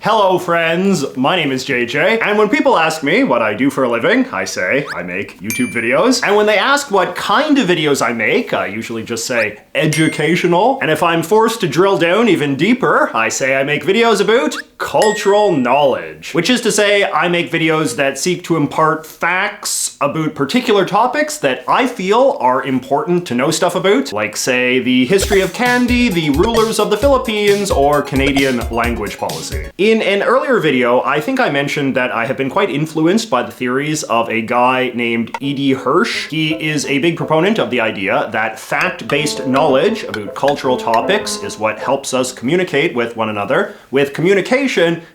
Hello friends, my name is JJ, and when people ask me what I do for a living, I say I make YouTube videos. And when they ask what kind of videos I make, I usually just say educational. And if I'm forced to drill down even deeper, I say I make videos about cultural knowledge. Which is to say, I make videos that seek to impart facts about particular topics that I feel are important to know stuff about, like say the history of candy, the rulers of the Philippines, or Canadian language policy. In an earlier video, I think I mentioned that I have been quite influenced by the theories of a guy named E.D. Hirsch. He is a big proponent of the idea that fact-based knowledge about cultural topics is what helps us communicate with one another, with communication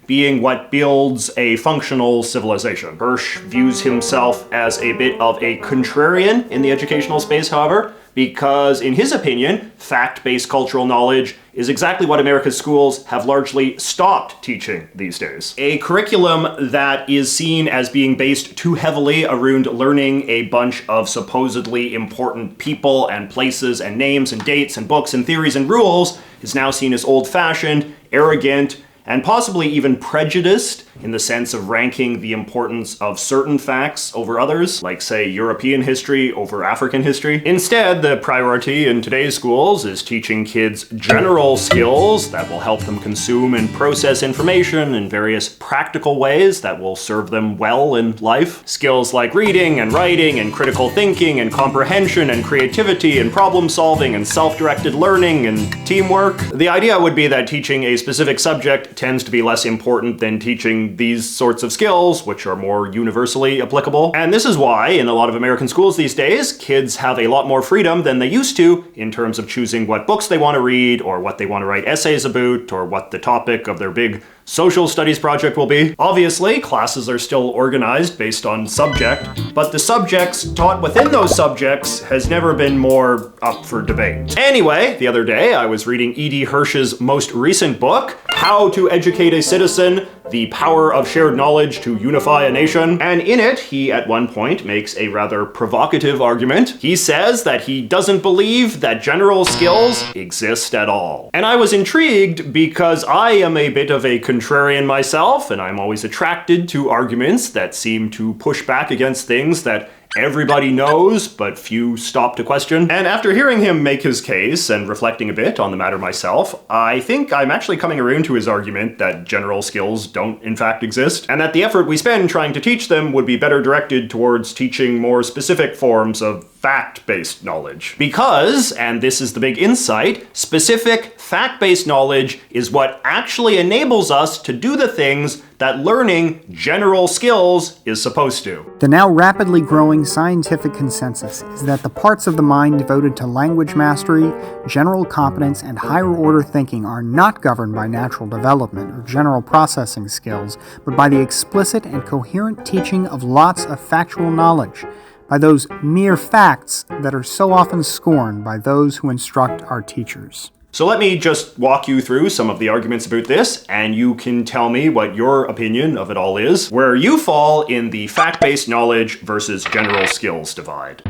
being what builds a functional civilization. Hirsch views himself as a bit of a contrarian in the educational space, however, because in his opinion, fact-based cultural knowledge is exactly what America's schools have largely stopped teaching these days. A curriculum that is seen as being based too heavily around learning a bunch of supposedly important people and places and names and dates and books and theories and rules is now seen as old-fashioned, arrogant, and possibly even prejudiced in the sense of ranking the importance of certain facts over others, like say European history over African history. Instead, the priority in today's schools is teaching kids general skills that will help them consume and process information in various practical ways that will serve them well in life. Skills like reading and writing and critical thinking and comprehension and creativity and problem solving and self-directed learning and teamwork. The idea would be that teaching a specific subject tends to be less important than teaching these sorts of skills, which are more universally applicable. And this is why, in a lot of American schools these days, kids have a lot more freedom than they used to in terms of choosing what books they want to read, or what they want to write essays about, or what the topic of their big social studies project will be. Obviously, classes are still organized based on subject, but the subjects taught within those subjects has never been more up for debate. Anyway, the other day I was reading E.D. Hirsch's most recent book, How to Educate a Citizen: The Power of Shared Knowledge to Unify a Nation. And in it, he at one point makes a rather provocative argument. He says that he doesn't believe that general skills exist at all. And I was intrigued because I am a bit of a contrarian myself, and I'm always attracted to arguments that seem to push back against things that everybody knows, but few stop to question. And after hearing him make his case and reflecting a bit on the matter myself, I think I'm actually coming around to his argument that general skills don't in fact exist, and that the effort we spend trying to teach them would be better directed towards teaching more specific forms of fact-based knowledge. Because, and this is the big insight, specific fact-based knowledge is what actually enables us to do the things that learning general skills is supposed to. The now rapidly growing scientific consensus is that the parts of the mind devoted to language mastery, general competence, and higher order thinking are not governed by natural development or general processing skills, but by the explicit and coherent teaching of lots of factual knowledge, by those mere facts that are so often scorned by those who instruct our teachers. So let me just walk you through some of the arguments about this, and you can tell me what your opinion of it all is, where you fall in the fact-based knowledge versus general skills divide.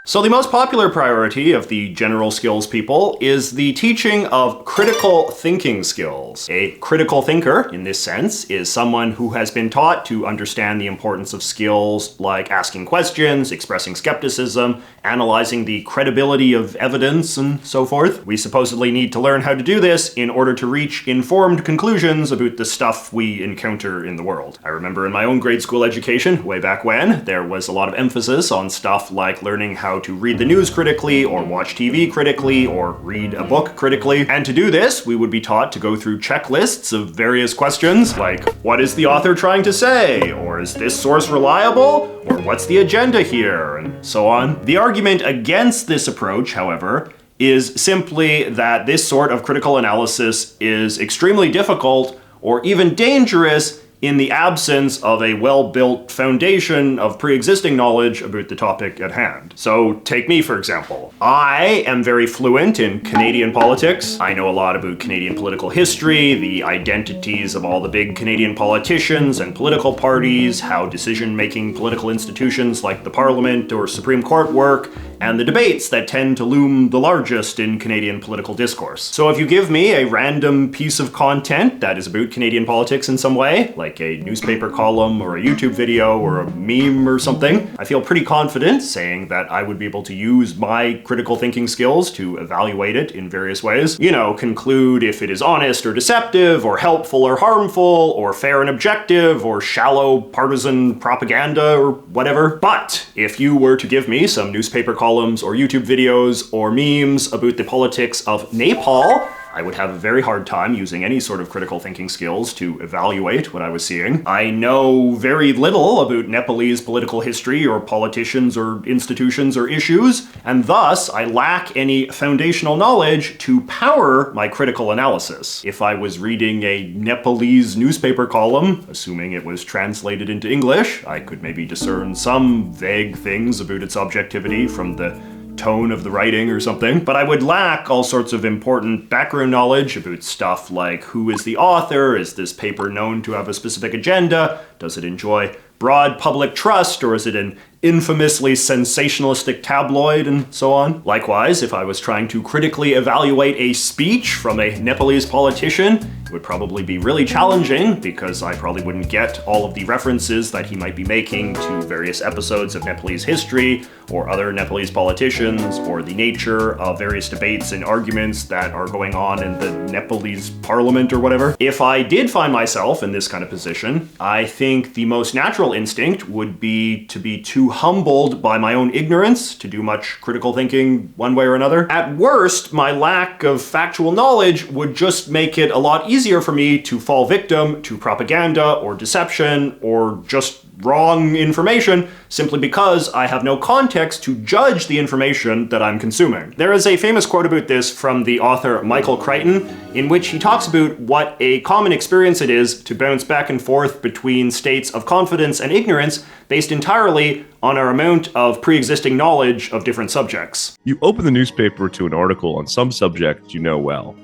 So the most popular priority of the general skills people is the teaching of critical thinking skills. A critical thinker, in this sense, is someone who has been taught to understand the importance of skills like asking questions, expressing skepticism, analyzing the credibility of evidence, and so forth. We supposedly need to learn how to do this in order to reach informed conclusions about the stuff we encounter in the world. I remember in my own grade school education, way back when, there was a lot of emphasis on stuff like learning how to read the news critically, or watch TV critically, or read a book critically. And to do this, we would be taught to go through checklists of various questions, like, what is the author trying to say? Or is this source reliable? Or what's the agenda here? And so on. The argument against this approach, however, is simply that this sort of critical analysis is extremely difficult, or even dangerous, in the absence of a well-built foundation of pre-existing knowledge about the topic at hand. So take me, for example. I am very fluent in Canadian politics. I know a lot about Canadian political history, the identities of all the big Canadian politicians and political parties, how decision-making political institutions like the Parliament or Supreme Court work, and the debates that tend to loom the largest in Canadian political discourse. So if you give me a random piece of content that is about Canadian politics in some way, like a newspaper column or a YouTube video or a meme or something, I feel pretty confident saying that I would be able to use my critical thinking skills to evaluate it in various ways. You know, conclude if it is honest or deceptive, or helpful or harmful, or fair and objective, or shallow partisan propaganda, or whatever. But if you were to give me some newspaper columns or YouTube videos or memes about the politics of Nepal, I would have a very hard time using any sort of critical thinking skills to evaluate what I was seeing. I know very little about Nepalese political history or politicians or institutions or issues, and thus I lack any foundational knowledge to power my critical analysis. If I was reading a Nepalese newspaper column, assuming it was translated into English, I could maybe discern some vague things about its objectivity from the tone of the writing or something, but I would lack all sorts of important background knowledge about stuff like who is the author, is this paper known to have a specific agenda, does it enjoy broad public trust, or is it an infamously sensationalistic tabloid, and so on. Likewise, if I was trying to critically evaluate a speech from a Nepalese politician, it would probably be really challenging because I probably wouldn't get all of the references that he might be making to various episodes of Nepalese history or other Nepalese politicians, or the nature of various debates and arguments that are going on in the Nepalese parliament or whatever. If I did find myself in this kind of position, I think the most natural instinct would be to be too humbled by my own ignorance to do much critical thinking one way or another. At worst, my lack of factual knowledge would just make it a lot easier for me to fall victim to propaganda or deception or just wrong information simply because I have no context to judge the information that I'm consuming. There is a famous quote about this from the author Michael Crichton, in which he talks about what a common experience it is to bounce back and forth between states of confidence and ignorance based entirely on our amount of pre-existing knowledge of different subjects. You open the newspaper to an article on some subject you know well.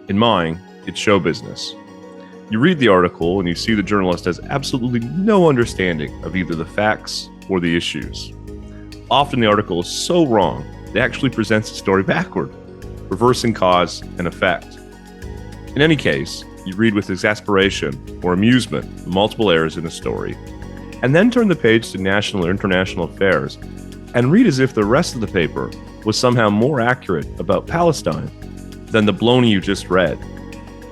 In mine, it's show business. You read the article and you see the journalist has absolutely no understanding of either the facts or the issues. Often the article is so wrong, it actually presents the story backward, reversing cause and effect. In any case, you read with exasperation or amusement the multiple errors in a story, and then turn the page to national or international affairs and read as if the rest of the paper was somehow more accurate about Palestine than the baloney you just read.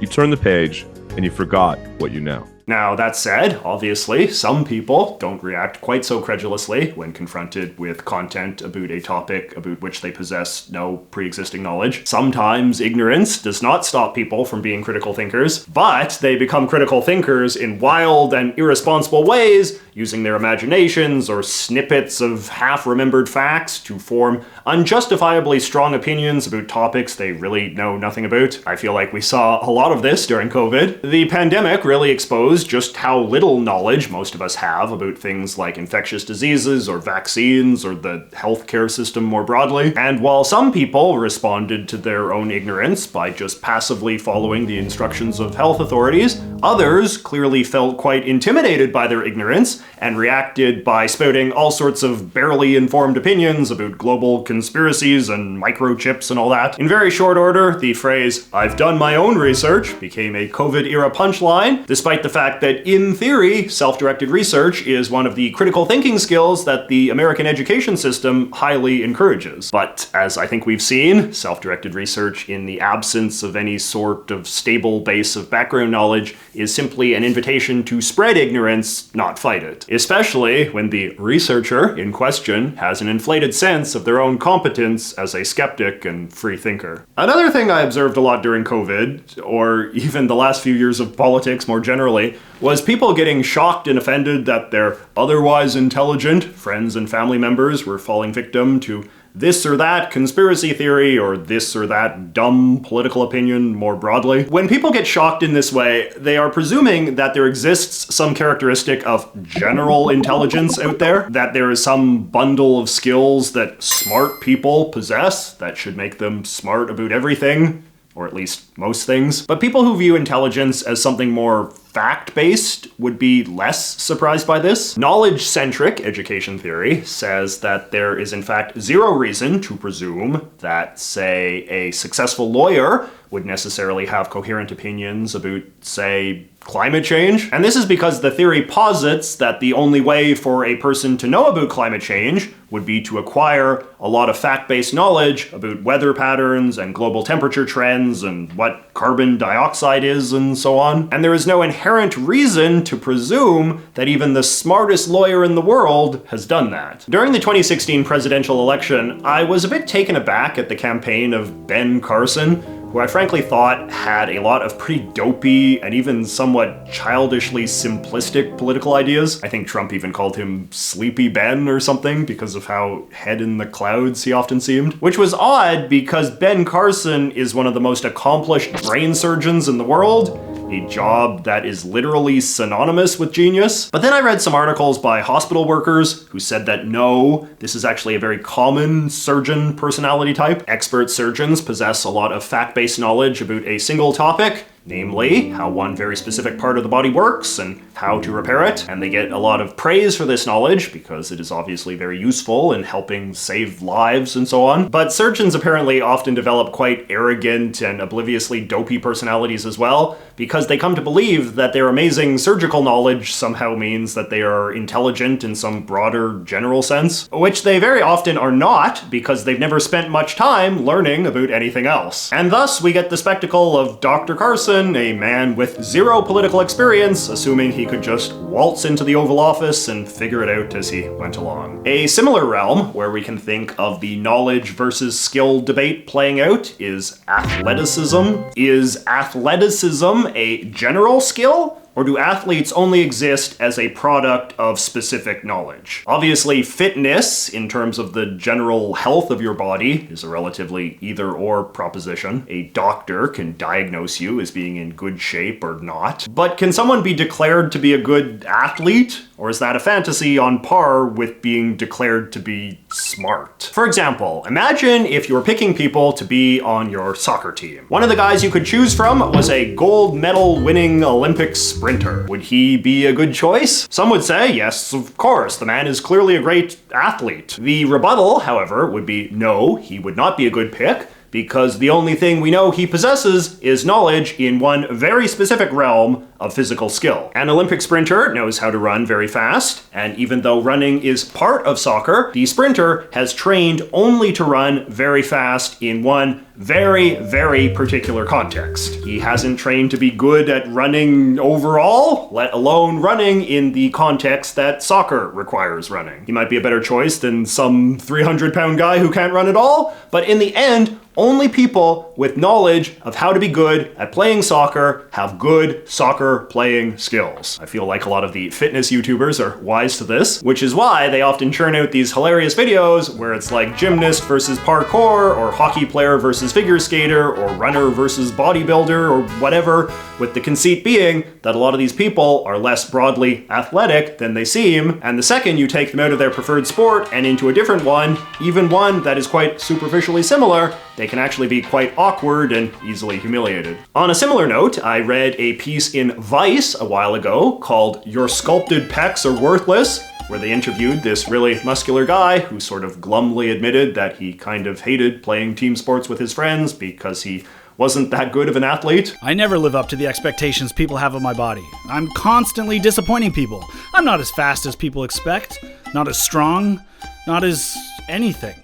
You turn the page and you forgot what you know. Now, that said, obviously, some people don't react quite so credulously when confronted with content about a topic about which they possess no pre-existing knowledge. Sometimes ignorance does not stop people from being critical thinkers, but they become critical thinkers in wild and irresponsible ways, using their imaginations or snippets of half-remembered facts to form unjustifiably strong opinions about topics they really know nothing about. I feel like we saw a lot of this during COVID. The pandemic really exposed just how little knowledge most of us have about things like infectious diseases or vaccines or the healthcare system more broadly. And while some people responded to their own ignorance by just passively following the instructions of health authorities, others clearly felt quite intimidated by their ignorance and reacted by spouting all sorts of barely informed opinions about global conspiracies and microchips and all that. In very short order, the phrase, "I've done my own research," became a COVID-era punchline, despite the fact that in theory, self-directed research is one of the critical thinking skills that the American education system highly encourages. But as I think we've seen, self-directed research in the absence of any sort of stable base of background knowledge is simply an invitation to spread ignorance, not fight it. Especially when the researcher in question has an inflated sense of their own competence as a skeptic and free thinker. Another thing I observed a lot during COVID, or even the last few years of politics more generally, was people getting shocked and offended that their otherwise intelligent friends and family members were falling victim to this or that conspiracy theory or this or that dumb political opinion more broadly. When people get shocked in this way, they are presuming that there exists some characteristic of general intelligence out there, that there is some bundle of skills that smart people possess that should make them smart about everything, or at least most things. But people who view intelligence as something more fact-based would be less surprised by this. Knowledge-centric education theory says that there is in fact zero reason to presume that, say, a successful lawyer would necessarily have coherent opinions about, say, climate change. And this is because the theory posits that the only way for a person to know about climate change would be to acquire a lot of fact-based knowledge about weather patterns and global temperature trends and what carbon dioxide is and so on. And there is no inherent reason to presume that even the smartest lawyer in the world has done that. During the 2016 presidential election, I was a bit taken aback at the campaign of Ben Carson, who I frankly thought had a lot of pretty dopey and even somewhat childishly simplistic political ideas. I think Trump even called him Sleepy Ben or something because of how head in the clouds he often seemed. Which was odd because Ben Carson is one of the most accomplished brain surgeons in the world, a job that is literally synonymous with genius. But then I read some articles by hospital workers who said that no, this is actually a very common surgeon personality type. Expert surgeons possess a lot of fact-based knowledge about a single topic, namely how one very specific part of the body works and how to repair it. And they get a lot of praise for this knowledge because it is obviously very useful in helping save lives and so on. But surgeons apparently often develop quite arrogant and obliviously dopey personalities as well, because they come to believe that their amazing surgical knowledge somehow means that they are intelligent in some broader general sense, which they very often are not because they've never spent much time learning about anything else. And thus we get the spectacle of Dr. Carson, a man with zero political experience, assuming he could just waltz into the Oval Office and figure it out as he went along. A similar realm where we can think of the knowledge versus skill debate playing out is athleticism. Is athleticism a general skill? Or do athletes only exist as a product of specific knowledge? Obviously, fitness, in terms of the general health of your body, is a relatively either-or proposition. A doctor can diagnose you as being in good shape or not. But can someone be declared to be a good athlete? Or is that a fantasy on par with being declared to be smart? For example, imagine if you were picking people to be on your soccer team. One of the guys you could choose from was a gold medal winning Olympic sprinter. Would he be a good choice? Some would say, yes, of course, the man is clearly a great athlete. The rebuttal, however, would be no, he would not be a good pick, because the only thing we know he possesses is knowledge in one very specific realm of physical skill. An Olympic sprinter knows how to run very fast, and even though running is part of soccer, the sprinter has trained only to run very fast in one very, very particular context. He hasn't trained to be good at running overall, let alone running in the context that soccer requires running. He might be a better choice than some 300-pound guy who can't run at all, but in the end, only people with knowledge of how to be good at playing soccer have good soccer playing skills. I feel like a lot of the fitness YouTubers are wise to this, which is why they often churn out these hilarious videos where it's like gymnast versus parkour, or hockey player versus figure skater, or runner versus bodybuilder, or whatever, with the conceit being that a lot of these people are less broadly athletic than they seem, and the second you take them out of their preferred sport and into a different one, even one that is quite superficially similar, they can actually be quite awkward and easily humiliated. On a similar note, I read a piece in Vice a while ago called "Your Sculpted Pecs Are Worthless," where they interviewed this really muscular guy who sort of glumly admitted that he kind of hated playing team sports with his friends because he wasn't that good of an athlete. I never live up to the expectations people have of my body. I'm constantly disappointing people. I'm not as fast as people expect, not as strong, not as anything.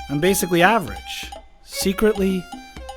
I'm basically average. Secretly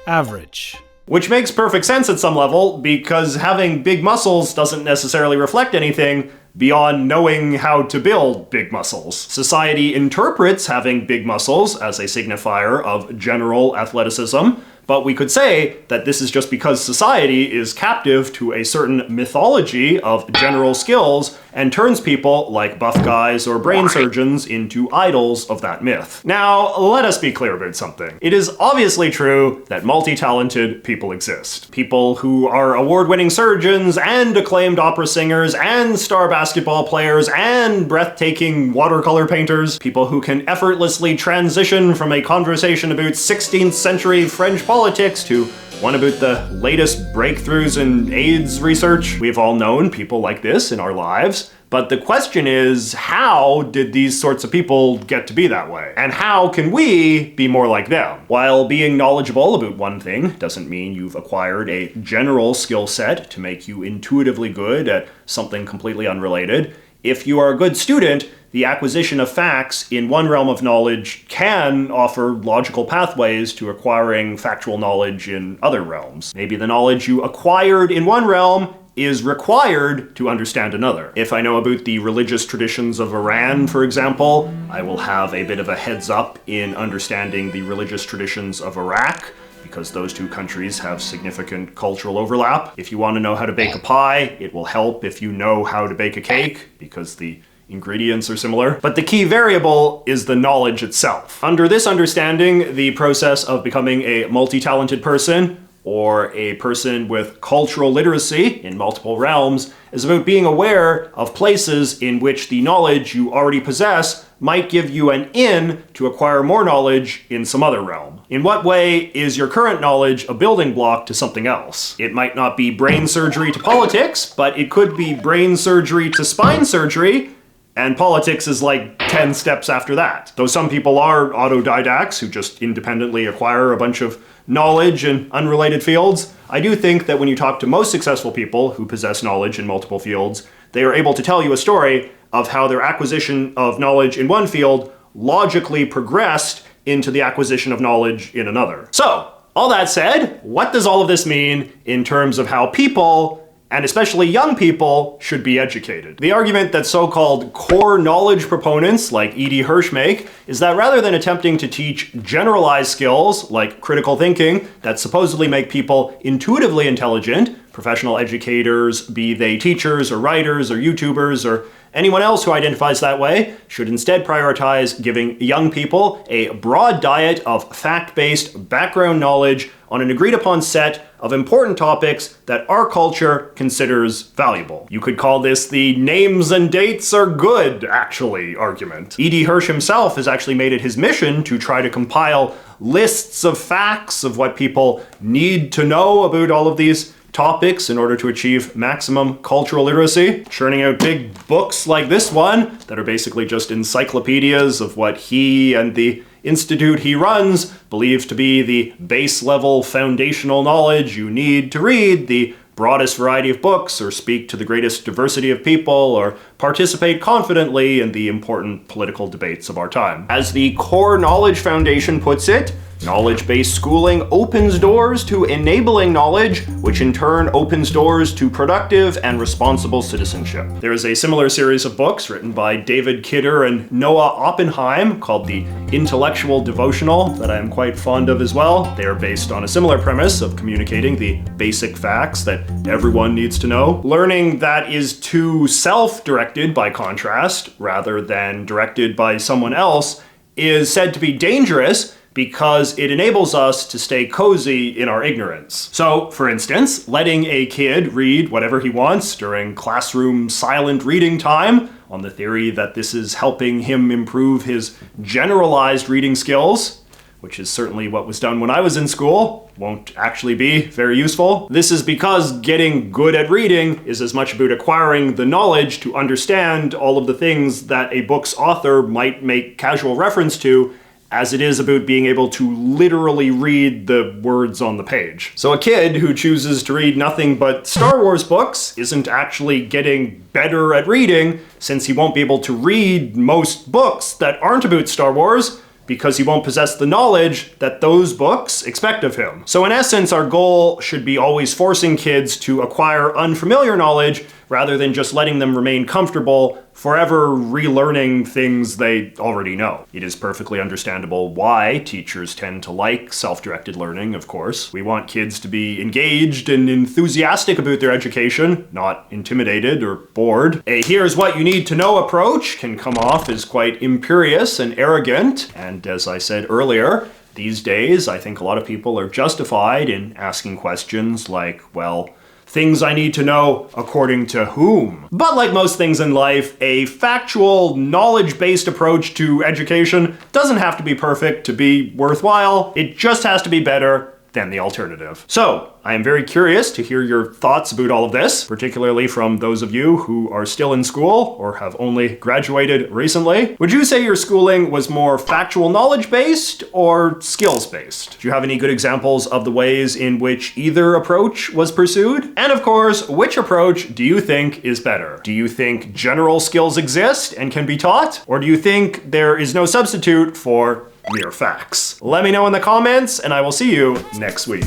average. Which makes perfect sense at some level, because having big muscles doesn't necessarily reflect anything beyond knowing how to build big muscles. Society interprets having big muscles as a signifier of general athleticism, but we could say that this is just because society is captive to a certain mythology of general skills and turns people like buff guys or brain surgeons into idols of that myth. Now, let us be clear about something. It is obviously true that multi-talented people exist. People who are award-winning surgeons and acclaimed opera singers and star basketball players and breathtaking watercolor painters. People who can effortlessly transition from a conversation about 16th century French politics to One about the latest breakthroughs in AIDS research. We've all known people like this in our lives. But the question is, how did these sorts of people get to be that way? And how can we be more like them? While being knowledgeable about one thing doesn't mean you've acquired a general skill set to make you intuitively good at something completely unrelated, if you are a good student, the acquisition of facts in one realm of knowledge can offer logical pathways to acquiring factual knowledge in other realms. Maybe the knowledge you acquired in one realm is required to understand another. If I know about the religious traditions of Iran, for example, I will have a bit of a heads up in understanding the religious traditions of Iraq, because those two countries have significant cultural overlap. If you want to know how to bake a pie, it will help if you know how to bake a cake, because the ingredients are similar. But the key variable is the knowledge itself. Under this understanding, the process of becoming a multi-talented person, or a person with cultural literacy in multiple realms, is about being aware of places in which the knowledge you already possess might give you an in to acquire more knowledge in some other realm. In what way is your current knowledge a building block to something else? It might not be brain surgery to politics, but it could be brain surgery to spine surgery, and politics is like 10 steps after that. Though some people are autodidacts who just independently acquire a bunch of knowledge in unrelated fields, I do think that when you talk to most successful people who possess knowledge in multiple fields, they are able to tell you a story of how their acquisition of knowledge in one field logically progressed into the acquisition of knowledge in another. So, all that said, what does all of this mean in terms of how people, and especially young people, should be educated? The argument that so-called core knowledge proponents like E.D. Hirsch make is that rather than attempting to teach generalized skills like critical thinking that supposedly make people intuitively intelligent, professional educators, be they teachers or writers or YouTubers or anyone else who identifies that way, should instead prioritize giving young people a broad diet of fact-based background knowledge on an agreed-upon set of important topics that our culture considers valuable. You could call this the names and dates are good, actually, argument. E.D. Hirsch himself has actually made it his mission to try to compile lists of facts of what people need to know about all of these topics in order to achieve maximum cultural literacy, churning out big books like this one that are basically just encyclopedias of what he and the institute he runs believes to be the base level foundational knowledge you need to read the broadest variety of books, or speak to the greatest diversity of people, or participate confidently in the important political debates of our time. As the Core Knowledge Foundation puts it, knowledge-based schooling opens doors to enabling knowledge, which in turn opens doors to productive and responsible citizenship. There is a similar series of books written by David Kidder and Noah Oppenheim called the Intellectual Devotional that I am quite fond of as well. They are based on a similar premise of communicating the basic facts that everyone needs to know. Learning that is too self-directed, by contrast, rather than directed by someone else, is said to be dangerous because it enables us to stay cozy in our ignorance. So, for instance, letting a kid read whatever he wants during classroom silent reading time, on the theory that this is helping him improve his generalized reading skills, which is certainly what was done when I was in school, won't actually be very useful. This is because getting good at reading is as much about acquiring the knowledge to understand all of the things that a book's author might make casual reference to, as it is about being able to literally read the words on the page. So a kid who chooses to read nothing but Star Wars books isn't actually getting better at reading, since he won't be able to read most books that aren't about Star Wars, because he won't possess the knowledge that those books expect of him. So in essence, our goal should be always forcing kids to acquire unfamiliar knowledge rather than just letting them remain comfortable, forever relearning things they already know. It is perfectly understandable why teachers tend to like self-directed learning, of course. We want kids to be engaged and enthusiastic about their education, not intimidated or bored. A here's what you need to know approach can come off as quite imperious and arrogant, and as I said earlier, these days I think a lot of people are justified in asking questions like, well, things I need to know according to whom? But like most things in life, a factual, knowledge-based approach to education doesn't have to be perfect to be worthwhile. It just has to be better than the alternative. So, I am very curious to hear your thoughts about all of this, particularly from those of you who are still in school or have only graduated recently. Would you say your schooling was more factual knowledge-based or skills-based? Do you have any good examples of the ways in which either approach was pursued? And of course, which approach do you think is better? Do you think general skills exist and can be taught? Or do you think there is no substitute for mere facts? Let me know in the comments, and I will see you next week.